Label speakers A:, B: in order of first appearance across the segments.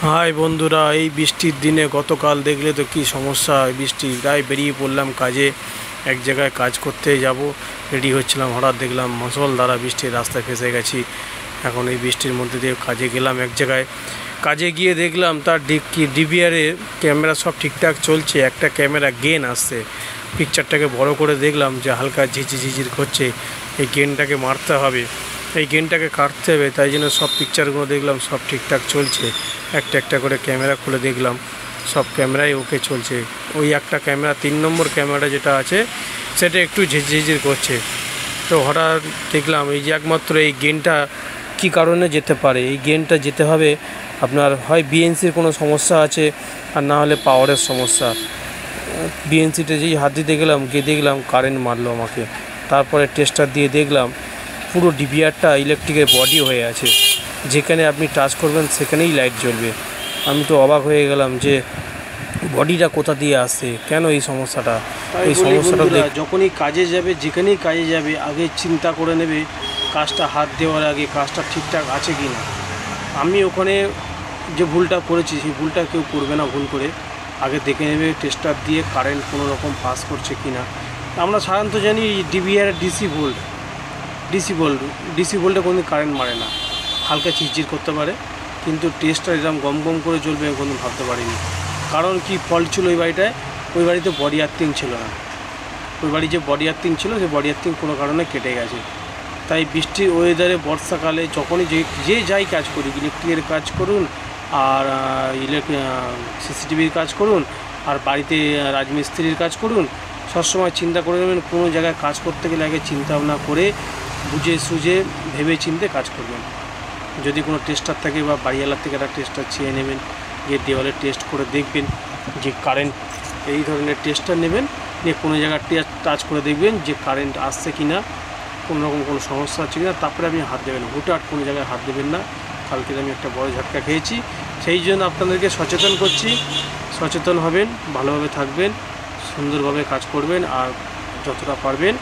A: High বন্ধুরা, এই বৃষ্টির দিনে গতকাল দেখলে তো কি সমস্যা। বৃষ্টি তাই বেরিয়ে পড়লাম কাজে। এক জায়গায় কাজ করতে যাব, রেডি হচ্ছিলাম, হঠাৎ দেখলাম মুষলধারা বৃষ্টির রাস্তায় ফেসে গেছি। এখন এই বৃষ্টির মধ্যে দিয়ে কাজে গেলাম এক জায়গায়। কাজে গিয়ে দেখলাম তার ডিভিআরে ক্যামেরা সব ঠিকঠাক চলছে, একটা ক্যামেরা গেন আসছে। পিকচারটাকে বড় করে দেখলাম যে হালকা ঝিঝির করছে, এই গেনটাকে মারতে হবে, এই গেনটাকে কাটতে হবে। তাই জন্য সব পিকচারগুলো দেখলাম সব ঠিকঠাক চলছে। একটা একটা করে ক্যামেরা খুলে দেখলাম সব ক্যামেরাই ওকে চলছে। ওই একটা ক্যামেরা 3 নম্বর ক্যামেরাটা যেটা আছে সেটা একটু ঝিঝির করছে। তো হঠাৎ দেখলাম এই যে একমাত্র এই গেনটা কী কারণে যেতে পারে, এই গেনটা যেতে হবে আপনার হয় বিএনসির কোনো সমস্যা আছে, আর না হলে পাওয়ারের সমস্যা। বিএনসিতে যেই হাত দিতে গেলাম গিয়ে দেখলাম কারেন্ট মারলো আমাকে। তারপরে টেস্টার দিয়ে দেখলাম পুরো ডিভিআরটা ইলেকট্রিকের বডি হয়ে আছে, যেখানে আপনি টাচ করবেন সেখানেই লাইট জ্বলবে। আমি তো অবাক হয়ে গেলাম যে বডিটা কোথা দিয়ে আসছে, কেন এই সমস্যাটা। এই সমস্যাটা যখনই কাজে যাবে, যেখানেই কাজে যাবে, আগে চিন্তা করে নেবে কাজটা হাত দেওয়ার আগে কাজটা ঠিকঠাক আছে কি না। আমি ওখানে যে ভুলটা করেছি সেই ভুলটা কেউ করবে না। ভুল করে আগে দেখে নেবে টেস্টার দিয়ে কারেন্ট কোনো রকম পাস করছে কি না। আমরা সাধারণত জানি ডিভিআর ডিসি ভোল্টে কোনো কারেন্ট মারে না, হালকা চিরচির করতে পারে, কিন্তু টেস্টটা এরকম গম করে জ্বলবে কোনো ভাবতে পারিনি। কারণ কি ফল্ট ছিল ওই বাড়িটায়, ওই বাড়িতে বডি আর্থিং ছিল না। ওই বাড়ি যে বডি আর্থিং ছিল সেই বডি আর্থিং কোনো কারণে কেটে গেছে। তাই বৃষ্টির ওয়েদারে বর্ষাকালে যখনই যে যাই কাজ করি, ইলেকট্রিকের কাজ করুন আর সিসিটিভির কাজ করুন আর বাড়িতে রাজমিস্ত্রির কাজ করুন, সবসময় চিন্তা করে নেবেন কোনো জায়গায় কাজ করতে গেলে আগে চিন্তা ভাবনা করে বুঝে সুঝে ভেবে চিনতে কাজ করবেন। যদি কোনো টেস্টার থাকে বা বাড়িওয়ালার থেকে একটা টেস্টার চেয়ে নেবেন, গিয়ে দেওয়ালে টেস্ট করে দেখবেন যে কারেন্ট, এই ধরনের টেস্টার নেবেন, নিয়ে কোনো জায়গায় টাচ করে দেখবেন যে কারেন্ট আসছে কি না, কোনো রকম কোনো সমস্যা আছে কি না, তারপরে আপনি হাত দেবেন। হুটহাট কোনো জায়গায় হাত দেবেন না। কালকে আমি একটা বড় ঝটকা খেয়েছি, সেই জন্য আপনাদেরকে সচেতন করছি। সচেতন হবেন, ভালোভাবে থাকবেন, সুন্দরভাবে কাজ করবেন, আর যতটা পারবেন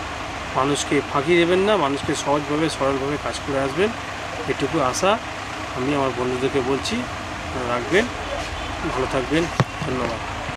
A: মানুষকে ফাঁকি দেবেন না, মানুষকে সহজভাবে সরলভাবে কাজ করে আসবেন, এটুকু আশা আমি আমার বন্ধুদেরকে বলছি। রাখবেন, ভালো থাকবেন, ধন্যবাদ।